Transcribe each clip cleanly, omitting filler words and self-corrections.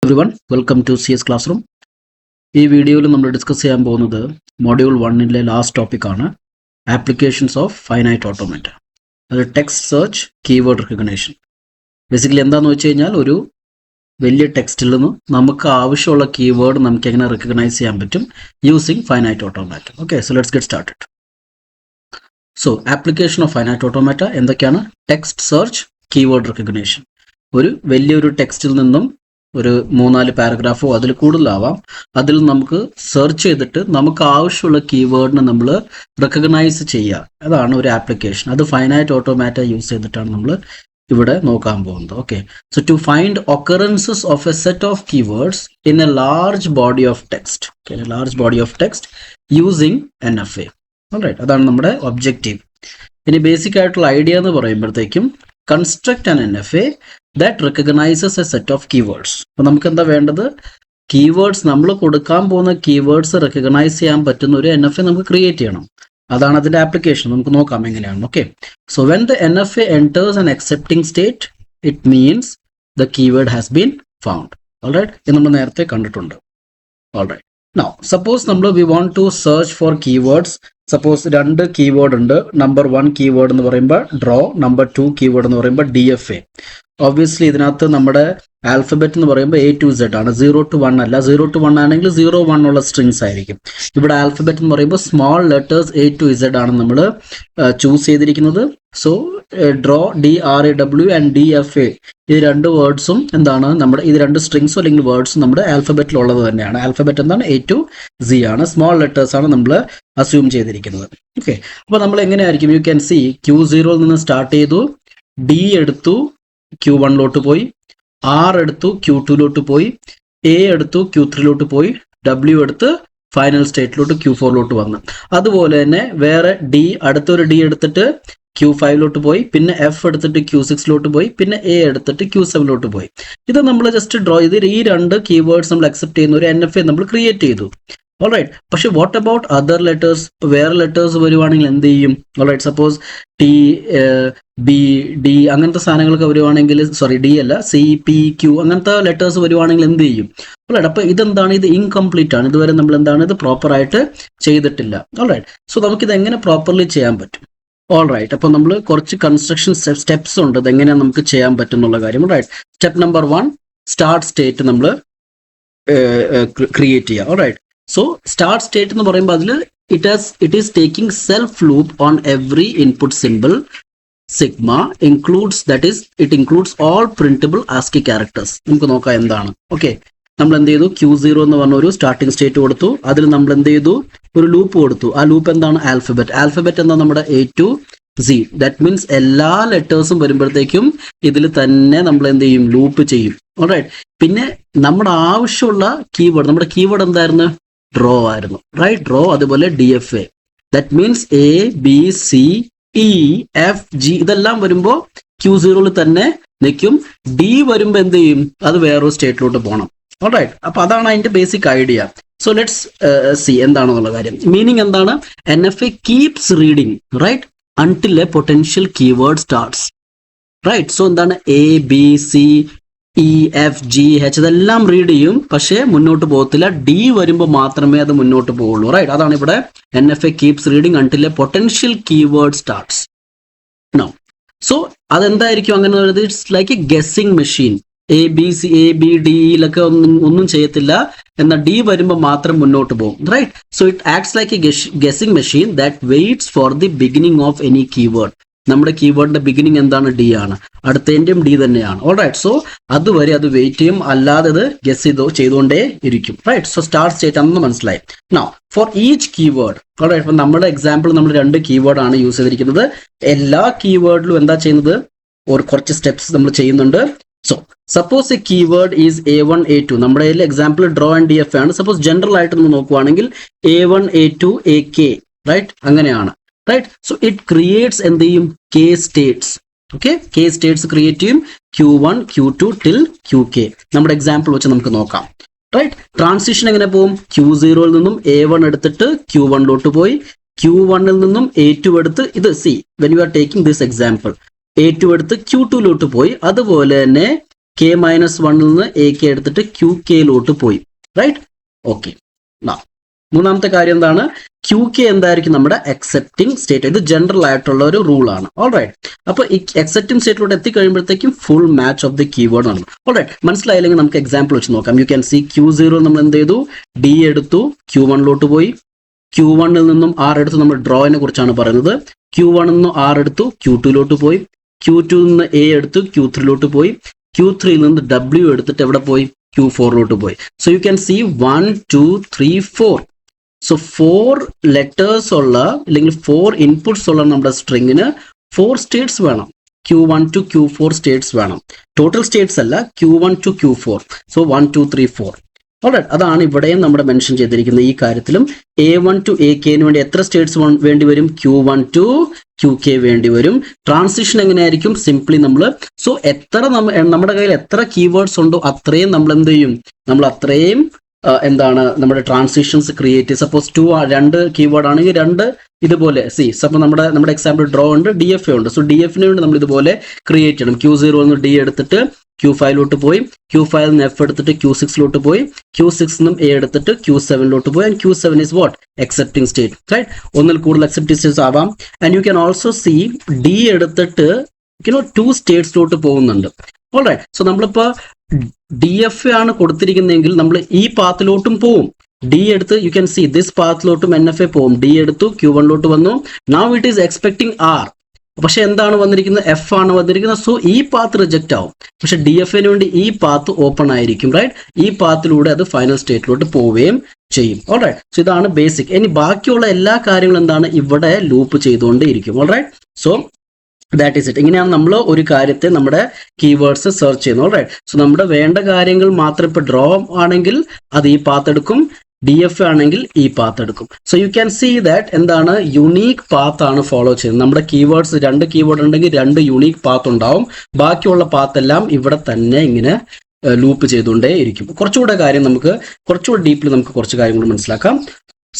everyone, welcome to CS Classroom. ഈ വീഡിയോയിൽ നമ്മൾ ഡിസ്കസ് ചെയ്യാൻ പോകുന്നത് മൊഡ്യൂൾ 1-ലെ ലാസ്റ്റ് ടോപ്പിക്കാണ് ആപ്ലിക്കേഷൻസ് ഓഫ് ഫൈനൈറ്റ് ഓട്ടോമാറ്റ. അത് text search, keyword recognition. Basically എന്താണെന്ന് വെച്ച് കഴിഞ്ഞാൽ ഒരു വലിയ ടെക്സ്റ്റിൽ നിന്ന് നമുക്ക് ആവശ്യമുള്ള കീവേഡ് നമുക്ക് എങ്ങനെ റെക്കഗ്നൈസ് ചെയ്യാൻ പറ്റും using finite automata. Okay, so let's get started. So application of finite automata എന്തൊക്കെയാണ്? Text search, keyword recognition. ഒരു വലിയൊരു ടെക്സ്റ്റിൽ നിന്നും ഒരു 3-4 പാരഗ്രാഫോ അതിൽ കൂടുതലാവാം, അതിൽ നമുക്ക് സെർച്ച് ചെയ്തിട്ട് നമുക്ക് ആവശ്യമുള്ള കീവേഡിനെ നമ്മൾ റെക്കഗ്നൈസ് ചെയ്യുക. അതാണ് ഒരു ആപ്ലിക്കേഷൻ. അത് ഫൈനൈറ്റ് ഓട്ടോമാറ്റ യൂസ് ചെയ്തിട്ടാണ് നമ്മൾ ഇവിടെ നോക്കാൻ പോകുന്നത്. Okay, so to find occurrences of a set of keywords in a large body of text. Large body of text using NFA. Alright, അതാണ് നമ്മുടെ ഒബ്ജക്റ്റീവ്. ഇനി ബേസിക് ആയിട്ടുള്ള ഐഡിയ എന്ന് പറയുമ്പോഴത്തേക്കും construct an NFA that recognizes a set of keywords. അപ്പോൾ നമുക്ക് എന്താ വേണ്ടത്? കീവേഡ്സ്, നമ്മൾ കൊടുക്കാൻ പോകുന്ന കീവേഡ്സ് റെക്കഗ്നൈസ് ചെയ്യാൻ പറ്റുന്ന ഒരു NFA നമുക്ക് ക്രിയേറ്റ് ചെയ്യണം. അതാണ് അതിൻ്റെ ആപ്ലിക്കേഷൻ. നമുക്ക് നോക്കാം എങ്ങനെയാണ്. Okay, so when the NFA enters an accepting state, it means the keyword has been found. Alright, ഇത് നമ്മൾ നേരത്തെ കണ്ടിട്ടുണ്ട്. Alright, now suppose we want to search for keywords. Suppose 2 keyword ഉണ്ട്. നമ്പർ 1 കീവേഡ് എന്ന് പറയുമ്പോൾ ഡ്രോ, നമ്പർ 2 കീവേഡ് എന്ന് പറയുമ്പോൾ DFA. Obviously ഇതിനകത്ത് നമ്മുടെ ആൽഫബറ്റ് എന്ന് പറയുമ്പോൾ A to Z ആണ്, 0 to 1 അല്ല. 0 to 1 ആണെങ്കിൽ 0, 1 ഉള്ള സ്ട്രിങ്സ് ആയിരിക്കും. ഇവിടെ ആൽഫബറ്റ് എന്ന് പറയുമ്പോൾ small letters A to Z ആണ് നമ്മൾ ചൂസ് ചെയ്തിരിക്കുന്നത്. So draw, DRAW and DFA, ഈ 2 വേർഡ്സും എന്താണ്? നമ്മുടെ ഇത് 2 സ്ട്രിങ്സോ അല്ലെങ്കിൽ വേർഡ്സും നമ്മുടെ ആൽഫബറ്റിലുള്ളത് തന്നെയാണ്. ആൽഫബറ്റ് എന്താണ്? A to Z ആണ്. സ്മോൾ ലെറ്റേഴ്സ് ആണ് നമ്മൾ അസ്യൂം ചെയ്തിരിക്കുന്നത്. ഓക്കെ, അപ്പോൾ നമ്മൾ എങ്ങനെയായിരിക്കും? യു ക്യാൻ സി Q0 നിന്ന് സ്റ്റാർട്ട് ചെയ്തു, D എടുത്തു, Q1 പോയി, R എടുത്തു, Q2 പോയി, A എടുത്തു, Q3 പോയി, W എടുത്ത് ഫൈനൽ സ്റ്റേറ്റിലോട്ട് Q4 വന്നു. അതുപോലെ തന്നെ വേറെ അടുത്തൊരു D എടുത്തിട്ട് Q5 പോയി, പിന്നെ F എടുത്തിട്ട് Q6 പോയി, പിന്നെ A എടുത്തിട്ട് Q7 പോയി. ഇത് നമ്മൾ ജസ്റ്റ് ഡ്രോ ചെയ്ത് ഈ 2 കീവേഡ്സ് നമ്മൾ അക്സെപ്റ്റ് ചെയ്യുന്ന ഒരു NFA നമ്മൾ ക്രിയേറ്റ് ചെയ്തു. ഓൾറൈറ്റ്, പക്ഷെ വാട്ട് അബൌട്ട് അതർ ലെറ്റേഴ്സ്? വേറെ ലെറ്റേഴ്സ് വരുവാണെങ്കിൽ എന്ത് ചെയ്യും? Alright, suppose T, B, D അങ്ങനത്തെ സാധനങ്ങളൊക്കെ വരുവാണെങ്കിൽ, സോറി D അല്ല, C, P, Q അങ്ങനത്തെ ലെറ്റേഴ്സ് വരുവാണെങ്കിൽ എന്ത് ചെയ്യും? ഓൾറൈറ്റ്, അപ്പോൾ ഇതെന്താണ്? ഇത് ഇൻകംപ്ലീറ്റ് ആണ്. ഇതുവരെ നമ്മൾ എന്താണ്? ഇത് പ്രോപ്പറായിട്ട് ചെയ്തിട്ടില്ല. ഓൾറൈറ്റ്, സോ നമുക്കിത് എങ്ങനെ പ്രോപ്പർലി ചെയ്യാൻ പറ്റും? ഓൾറൈറ്റ്, അപ്പോൾ നമ്മൾ കുറച്ച് കൺസ്ട്രക്ഷൻ സ്റ്റെപ്സ് ഉണ്ട്, ഇതെങ്ങനെയാണ് നമുക്ക് ചെയ്യാൻ പറ്റും എന്നുള്ള കാര്യം. Alright, step number 1, start state നമ്മൾ ക്രിയേറ്റ് ചെയ്യുക. ഓൾറൈറ്റ്, സോ സ്റ്റാർട്ട് സ്റ്റേറ്റ് എന്ന് പറയുമ്പോൾ അതിൽ it is taking self loop on every input simple sigma includes, that is it includes all printable ASCII characters. നമുക്ക് നോക്കാം എന്താണ്. ഓക്കെ, നമ്മൾ എന്ത് ചെയ്തു? Q0 എന്ന് പറഞ്ഞ ഒരു സ്റ്റാർട്ടിംഗ് സ്റ്റേറ്റ് കൊടുത്തു. അതിൽ നമ്മൾ എന്ത് ചെയ്തു? ഒരു ലൂപ്പ് കൊടുത്തു. ആ ലൂപ്പ് എന്താണ്? ആൽഫബറ്റ് എന്താ? നമ്മുടെ A to Z. That means എല്ലാ ലെറ്റേഴ്സും വരുമ്പോഴത്തേക്കും ഇതിൽ തന്നെ നമ്മൾ എന്ത് ചെയ്യും? ലൂപ്പ് ചെയ്യും. ഓൾറൈറ്റ്, പിന്നെ നമ്മുടെ ആവശ്യമുള്ള കീവേഡ്, നമ്മുടെ കീവേഡ് എന്തായിരുന്നു? ഡ്രോ ആയിരുന്നു. റൈറ്റ്, ഡ്രോ, അതുപോലെ DFA. That means A, B, C, E, F, G ഇതെല്ലാം വരുമ്പോൾ Q0 തന്നെ നിൽക്കും. D വരുമ്പോൾ എന്ത് ചെയ്യും? അത് വേറൊരു സ്റ്റേറ്റിലോട്ട് പോകണം. ഓൾറൈറ്റ്, അപ്പൊ അതാണ് അതിന്റെ basic idea. So let's see എന്താണെന്നുള്ള കാര്യം. മീനിങ് എന്താണ്? NFA keeps reading, right, until a potential keyword starts. Right, so എന്താണ്? A, B, C, E, F, G, H ഇതെല്ലാം റീഡ് ചെയ്യും, പക്ഷേ മുന്നോട്ട് പോകത്തില്ല. D വരുമ്പോൾ മാത്രമേ അത് മുന്നോട്ട് പോവുള്ളൂ. റൈറ്റ്, അതാണ് ഇവിടെ NFA keeps reading until a potential keyword starts. No, so അതെന്തായിരിക്കും അങ്ങനെ? It's like a guessing machine. A, B, D യിലൊക്കെ ഒന്നും ചെയ്യത്തില്ല, എന്നാൽ D വരുമ്പോൾ മാത്രം മുന്നോട്ട് പോകും. Right, so it acts like a guessing machine that waits for the beginning of any keyword. നമ്മുടെ കീവേഡിന്റെ ബിഗിനിങ് എന്താണ്? D ആണ്. അടുത്തതിൻ്റെയും D തന്നെയാണ്. ഓൾറൈറ്റ്, സോ അതുവരെ അത് വെയിറ്റ് ചെയ്യും, അല്ലാതെ അത് ഗെസ് ചെയ്തുകൊണ്ടേ ഇരിക്കും. റൈറ്റ്, സോ സ്റ്റാർട്ട് സ്റ്റേറ്റ് ആണെന്ന് മനസ്സിലായി. Now for each keyword, alright, ഇപ്പം നമ്മുടെ എക്സാമ്പിൾ നമ്മൾ 2 കീവേഡ് ആണ് യൂസ് ചെയ്തിരിക്കുന്നത്. എല്ലാ കീവേഡിലും എന്താ ചെയ്യുന്നത്? കുറച്ച് സ്റ്റെപ്സ് നമ്മൾ ചെയ്യുന്നുണ്ട്. So suppose A keyword is A1, A2. നമ്മുടെ എക്സാമ്പിൾ ഡ്രോ ആൻഡ് DFA ആണ്. സപ്പോസ് ജനറൽ ആയിട്ട് നമ്മൾ നോക്കുവാണെങ്കിൽ A1, A2, AK, റൈറ്റ്, അങ്ങനെയാണ്. റൈറ്റ്, സോ ഇറ്റ് ക്രിയേറ്റ്സ് എന്ത് ചെയ്യും? K States. Okay, K States create ചെയ്യും, Q1, Q2 till QK. നമ്മുടെ എക്സാമ്പിൾ വെച്ച് നമുക്ക് നോക്കാം. റൈറ്റ്, ട്രാൻസിഷൻ എങ്ങനെ പോകും? Q0 നിന്നും A1 എടുത്തിട്ട് Q1 പോയി, Q1 നിന്നും A2 എടുത്ത്, ഇത് C when you are taking this example A2 എടുത്ത് Q2 പോയി. അതുപോലെ തന്നെ K-1 നിന്ന് AK എടുത്തിട്ട് QK പോയി, റൈറ്റ്? ഓക്കെ. മൂന്നാമത്തെ കാര്യം എന്താണ്? QK എന്തായിരിക്കും? നമ്മുടെ അക്സെപ്റ്റിംഗ് സ്റ്റേറ്റ്. ഇത് ജനറൽ ആയിട്ടുള്ള ഒരു റൂൾ ആണ്. ഓൾറൈറ്റ്. അപ്പോൾ ഈ അക്സെപ്റ്റിംഗ് സ്റ്റേറ്റിലോട്ട് എത്തിക്കഴിയുമ്പോഴത്തേക്കും full match of the keyword ആണ്. ഓൾറൈറ്റ്. മനസ്സിലായില്ലെങ്കിൽ നമുക്ക് എക്സാമ്പിൾ വെച്ച് നോക്കാം. യു ക്യാൻ സി Q0 നമ്മൾ എന്ത് ചെയ്തു? D എടുത്തു, Q1 പോയി. Q1 നിന്നും R എടുത്തു. നമ്മൾ ഡ്രോയിനെ കുറിച്ചാണ് പറയുന്നത്. Q1 നിന്ന് R എടുത്തു, Q2 പോയി. Q2 നിന്ന് A എടുത്തു, Q3 പോയി. Q3 നിന്ന് W എടുത്തിട്ട് എവിടെ പോയി? Q4 പോയി. So you can C 1 2 3 4. So 4 letters ഉള്ള അല്ലെങ്കിൽ 4 ഇൻപുട്സ് ഉള്ള നമ്മുടെ സ്ട്രിങ്ങിന് 4 സ്റ്റേറ്റ്സ് വേണം. Q1 to Q4 സ്റ്റേറ്റ്സ് വേണം. ടോട്ടൽ സ്റ്റേറ്റ്സ് അല്ല, Q1 to Q4. So 1 2 3 4. Alright. അതാണ് ഇവിടെയും നമ്മുടെ മെൻഷൻ ചെയ്തിരിക്കുന്നത്. ഈ കാര്യത്തിലും A1 to AKന് വേണ്ടി എത്ര സ്റ്റേറ്റ്സ് വേണ്ടി വരും? Q1 to QK വേണ്ടി വരും. ട്രാൻസിഷൻ എങ്ങനെയായിരിക്കും? സിംപ്ലി നമ്മൾ എത്ര നമ്മുടെ കയ്യിൽ എത്ര കീവേഡ്സ് ഉണ്ടോ അത്രയും നമ്മൾ എന്ത് ചെയ്യും? നമ്മൾ അത്രയും നമ്മുടെ ട്രാൻസിഷൻസ് ക്രിയേറ്റ് ചെയ്യും. സപ്പോസ് 2 കീവേഡ് ആണെങ്കിൽ 2 ഇതുപോലെ സപ്പോൾ നമ്മുടെ എക്സാമ്പിൾ ഡ്രോ ഉണ്ട്, DFA ഉണ്ട്. സോ DFന് വേണ്ടി നമ്മൾ ഇതുപോലെ ക്രിയേറ്റ് ചെയ്യണം. Q0 നിന്ന് D എടുത്തിട്ട് Q5 പോയി, Q5 നിന്ന് F എടുത്തിട്ട് Q6 പോയി, Q6 നിന്നും A എടുത്തിട്ട് Q7 പോയി. And Q7 is what? Accepting state, right? ഒന്നിൽ കൂടുതൽ accepting states ആവാം. And you can also C D എടുത്തിട്ട് 2 സ്റ്റേറ്റ്സിലോട്ട് പോകുന്നുണ്ട്. ഓൾറൈറ്റ്. സോ നമ്മളിപ്പോൾ DFA ആണ് കൊടുത്തിരിക്കുന്നതെങ്കിൽ നമ്മൾ ഈ പാത്തിലോട്ടും പോവും. D എടുത്ത് യു ക്യാൻ സി ദിസ് പാത്തിലോട്ടും NFA പോവും. D എടുത്തു, Q1 വന്നു. Now it is expecting R. പക്ഷെ എന്താണ് വന്നിരിക്കുന്നത്? F ആണ് വന്നിരിക്കുന്നത്. സോ ഈ പാത്ത് റിജക്റ്റ് ആവും. പക്ഷെ DFAന് വേണ്ടി ഈ പാത്ത് ഓപ്പൺ ആയിരിക്കും, റൈറ്റ്? ഈ പാത്തിലൂടെ അത് ഫൈനൽ സ്റ്റേറ്റിലോട്ട് പോവുകയും ചെയ്യും. ഓൾറൈറ്റ്. സോ ഇതാണ് ബേസിക്. ഇനി ബാക്കിയുള്ള എല്ലാ കാര്യങ്ങളും എന്താണ്? ഇവിടെ ലൂപ്പ് ചെയ്തുകൊണ്ടേയിരിക്കും. Alright. So that is it. ഇങ്ങനെയാണ് നമ്മൾ ഒരു കാര്യത്തെ നമ്മുടെ കീവേഡ്സ് സെർച്ച് ചെയ്യുന്നത്. ഓൾറൈറ്റ്. സോ നമ്മുടെ വേണ്ട കാര്യങ്ങൾ മാത്രം ഇപ്പോൾ ഡ്രോ ആണെങ്കിൽ അത് ഈ പാത്ത് എടുക്കും, DFA ആണെങ്കിൽ ഈ പാത്ത് എടുക്കും. So you can see that എന്താണ്? യുണീക്ക് പാത്ത് ആണ് ഫോളോ ചെയ്യുന്നത്. നമ്മുടെ കീവേഡ്സ് 2 കീവേഡ് ഉണ്ടെങ്കിൽ 2 യുണീക്ക് പാത്ത് ഉണ്ടാവും. ബാക്കിയുള്ള പാത്ത് എല്ലാം ഇവിടെ തന്നെ ഇങ്ങനെ ലൂപ്പ് ചെയ്തുകൊണ്ടേ ഇരിക്കും. കുറച്ചുകൂടെ ഡീപ്ലി നമുക്ക് കുറച്ച് കാര്യങ്ങൾ മനസ്സിലാക്കാം.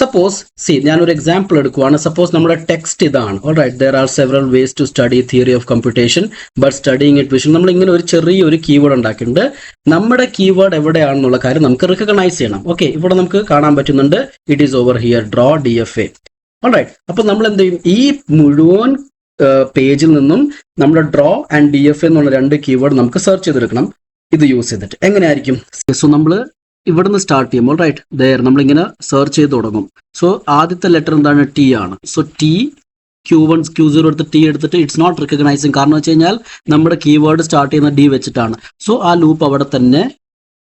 സപ്പോസ് ഞാനൊരു എക്സാമ്പിൾ എടുക്കുവാണ്. സപ്പോസ് നമ്മുടെ ടെക്സ്റ്റ് ഇതാണ്. Alright. There are several ways to study theory of computation but studying it vision. നമ്മൾ ഇങ്ങനെ ഒരു ചെറിയൊരു കീവേഡ് ഉണ്ടാക്കിയിട്ടുണ്ട്. നമ്മുടെ കീവേഡ് എവിടെയാണെന്നുള്ള കാര്യം നമുക്ക് റിക്കഗ്നൈസ് ചെയ്യണം. ഓക്കെ. ഇവിടെ നമുക്ക് കാണാൻ പറ്റുന്നുണ്ട്. It is over here, draw DFA. Alright. അപ്പൊ നമ്മൾ എന്ത് ചെയ്യും? ഈ മുഴുവൻ പേജിൽ നിന്നും നമ്മുടെ ഡ്രോ ആൻഡ് DFA എന്നുള്ള 2 കീവേഡ് നമുക്ക് സെർച്ച് ചെയ്തെടുക്കണം. ഇത് യൂസ് ചെയ്തിട്ട് എങ്ങനെയായിരിക്കും? സോ നമ്മൾ ഇവിടുന്ന് സ്റ്റാർട്ട് ചെയ്യും. ഓൾറൈറ്റ്. നമ്മളിങ്ങനെ സെർച്ച് ചെയ്ത് തുടങ്ങും. സോ ആദ്യത്തെ ലെറ്റർ എന്താണ്? T ആണ്. സോ T, Q1 Q0 എടുത്ത് T എടുത്തിട്ട് ഇറ്റ്സ് നോട്ട് റിക്കഗ്നൈസിങ്. കാരണം വെച്ച് കഴിഞ്ഞാൽ നമ്മുടെ കീവേഡ് സ്റ്റാർട്ട് ചെയ്യുന്ന D വെച്ചിട്ടാണ്. സോ ആ ലൂപ്പ്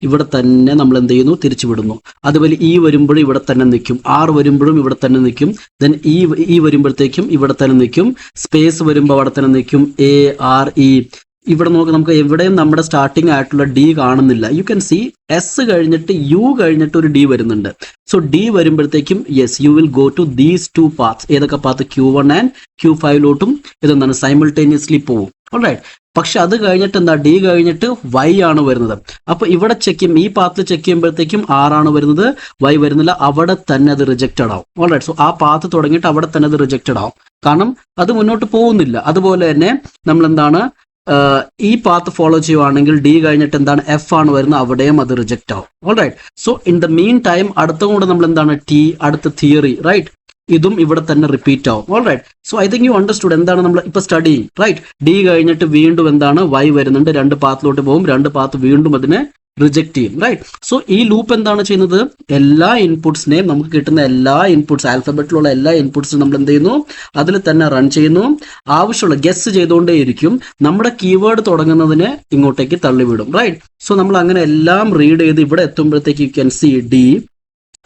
ഇവിടെ തന്നെ നമ്മൾ എന്ത് ചെയ്യുന്നു? തിരിച്ചു വിടുന്നു. അതുപോലെ E വരുമ്പോഴും ഇവിടെ തന്നെ നിൽക്കും, R വരുമ്പോഴും ഇവിടെ തന്നെ നിൽക്കും, ദെൻ E വരുമ്പോഴത്തേക്കും ഇവിടെ തന്നെ നിൽക്കും, സ്പേസ് വരുമ്പോൾ അവിടെ തന്നെ നിൽക്കും, ARE. ഇവിടെ നമുക്ക് എവിടെയും നമ്മുടെ സ്റ്റാർട്ടിംഗ് ആയിട്ടുള്ള D കാണുന്നില്ല. യു ക്യാൻ സി S കഴിഞ്ഞിട്ട് U കഴിഞ്ഞിട്ട് ഒരു D വരുന്നുണ്ട്. സോ D വരുമ്പോഴത്തേക്കും yes you will go to these 2 paths. ഏതൊക്കെ പാത്ത്? Q1 ആൻഡ് Q5 ഇതെന്താണ്? സൈമിൾട്ടേനിയസ്ലി പോവും. ഓൾറൈറ്റ്. പക്ഷെ അത് കഴിഞ്ഞിട്ട് എന്താ? D കഴിഞ്ഞിട്ട് Y ആണ് വരുന്നത്. അപ്പൊ ഇവിടെ ചെക്ക് ചെയ്യും, ഈ പാത്തിൽ ചെക്ക് ചെയ്യുമ്പോഴത്തേക്കും R ആണ് വരുന്നത്, Y വരുന്നില്ല. അവിടെ തന്നെ അത് റിജക്റ്റഡ് ആവും. ഓൾറൈറ്റ്. സോ ആ പാത്ത് തുടങ്ങിയിട്ട് അവിടെ തന്നെ അത് റിജക്റ്റഡ് ആവും. കാരണം അത് മുന്നോട്ട് പോകുന്നില്ല. അതുപോലെ തന്നെ നമ്മൾ എന്താണ്? ഈ പാത്ത് ഫോളോ ചെയ്യുവാണെങ്കിൽ D കഴിഞ്ഞിട്ട് എന്താണ്? F ആണ് വരുന്നത്, അവിടെയും അത് റിജക്റ്റ് ആവും. Alright. So in the mean time അടുത്ത കൂടെ നമ്മൾ എന്താണ്? T, അടുത്ത തിയറി, റൈറ്റ്? ഇതും ഇവിടെ തന്നെ റിപ്പീറ്റ് ആവും. Alright. So I think you understood എന്താണ് നമ്മൾ ഇപ്പൊ സ്റ്റഡി, റൈറ്റ്? D കഴിഞ്ഞിട്ട് വീണ്ടും എന്താണ്? Y വരുന്നുണ്ട്. 2 പാത്തിലോട്ട് പോകും. 2 പാത്ത് വീണ്ടും അതിനെ റിജക്ട് ചെയ്യും, റൈറ്റ്? സോ ഈ ലൂപ്പ് എന്താണ് ചെയ്യുന്നത്? എല്ലാ ഇൻപുട്സിനെയും നമുക്ക് കിട്ടുന്ന എല്ലാ ഇൻപുട്സ്, ആൽഫബറ്റിലുള്ള എല്ലാ ഇൻപുട്സും നമ്മൾ എന്ത് ചെയ്യുന്നു? അതിൽ തന്നെ റൺ ചെയ്യുന്നു. ആവശ്യമുള്ള ഗസ് ചെയ്തുകൊണ്ടേയിരിക്കും. നമ്മുടെ കീവേഡ് തുടങ്ങുന്നതിന് ഇങ്ങോട്ടേക്ക് തള്ളിവിടും, റൈറ്റ്? സോ നമ്മൾ അങ്ങനെ എല്ലാം റീഡ് ചെയ്ത് ഇവിടെ എത്തുമ്പോഴത്തേക്ക് you can see D,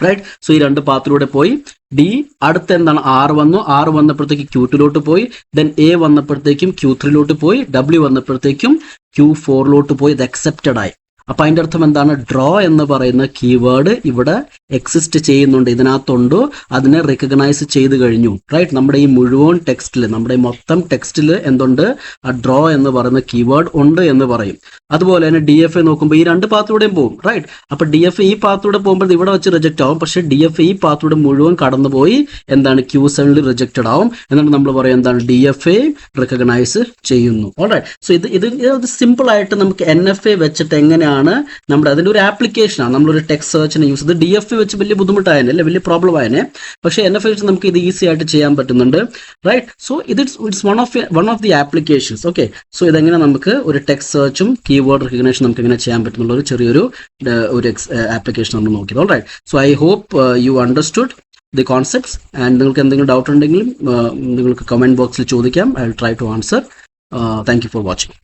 right? So ഈ 2 പാത്തിലൂടെ പോയി D. അടുത്ത എന്താണ്? R വന്നു. R വന്നപ്പോഴത്തേക്ക് Q2 പോയി. ദെൻ A വന്നപ്പോഴത്തേക്കും Q3 പോയി. W വന്നപ്പോഴത്തേക്കും Q4 പോയി. ഇത് അക്സെപ്റ്റഡ് ആയി. അപ്പോൾ അതിൻ്റെ അർത്ഥം എന്താണ്? ഡ്രോ എന്ന് പറയുന്ന കീവേഡ് ഇവിടെ എക്സിസ്റ്റ് ചെയ്യുന്നുണ്ട്, ഇതിനകത്തുണ്ടോ, അതിനെ റിക്കഗ്നൈസ് ചെയ്ത് കഴിഞ്ഞു. റൈറ്റ്, നമ്മുടെ ഈ മുഴുവൻ ടെക്സ്റ്റിൽ, നമ്മുടെ ഈ മൊത്തം ടെക്സ്റ്റിൽ എന്തുണ്ട്? ആ ഡ്രോ എന്ന് പറയുന്ന കീവേഡ് ഉണ്ട് എന്ന് പറയും. അതുപോലെ തന്നെ DFA നോക്കുമ്പോൾ ഈ രണ്ട് പാത്തിലൂടെയും പോകും. റൈറ്റ്, അപ്പോൾ DFA ഈ പാത്തിലൂടെ പോകുമ്പോൾ ഇവിടെ വെച്ച് റിജക്റ്റ് ആവും. പക്ഷേ DFA ഈ പാത്തിലൂടെ മുഴുവൻ കടന്നുപോയി എന്താണ്? Q7 റിജക്റ്റഡ് ആവും. എന്നിട്ട് നമ്മൾ പറയും എന്താണ്? DFA റിക്കഗ്നൈസ് ചെയ്യുന്നു. ഓൾറൈറ്റ്, സോ ഇത് സിമ്പിൾ ആയിട്ട് നമുക്ക് NFA വെച്ചിട്ട് എങ്ങനെയാണ് നമ്മുടെ അതിൻ്റെ ഒരു ആപ്ലിക്കേഷനാണ്. നമ്മളൊരു ടെക്സ്റ്റ് സെർച്ചിനെ യൂസ് ചെയ്ത് DFA വെച്ച് വലിയ ബുദ്ധിമുട്ടായനെ, അല്ലെ വലിയ പ്രോബ്ലം ആയനെ. പക്ഷേ NFA വെച്ച് നമുക്ക് ഇത് ഈസി ആയിട്ട് ചെയ്യാൻ പറ്റുന്നുണ്ട്. Right, so it's one of the applications. Okay, so ഇതെങ്ങനെ നമുക്ക് ഒരു ടെക്സ്റ്റ് സെർച്ചും കീവേഡ് റിക്കഗ്നേഷൻ നമുക്ക് എങ്ങനെ ചെയ്യാൻ പറ്റുന്നുള്ള ഒരു ചെറിയൊരു ആപ്ലിക്കേഷൻ നമ്മൾ നോക്കിയത്. Alright, so I hope you understood the concepts. And നിങ്ങൾക്ക് എന്തെങ്കിലും ഡൗട്ട് ഉണ്ടെങ്കിലും നിങ്ങൾക്ക് കമൻറ്റ് ബോക്സിൽ ചോദിക്കാം. I will try to answer. Thank you for watching.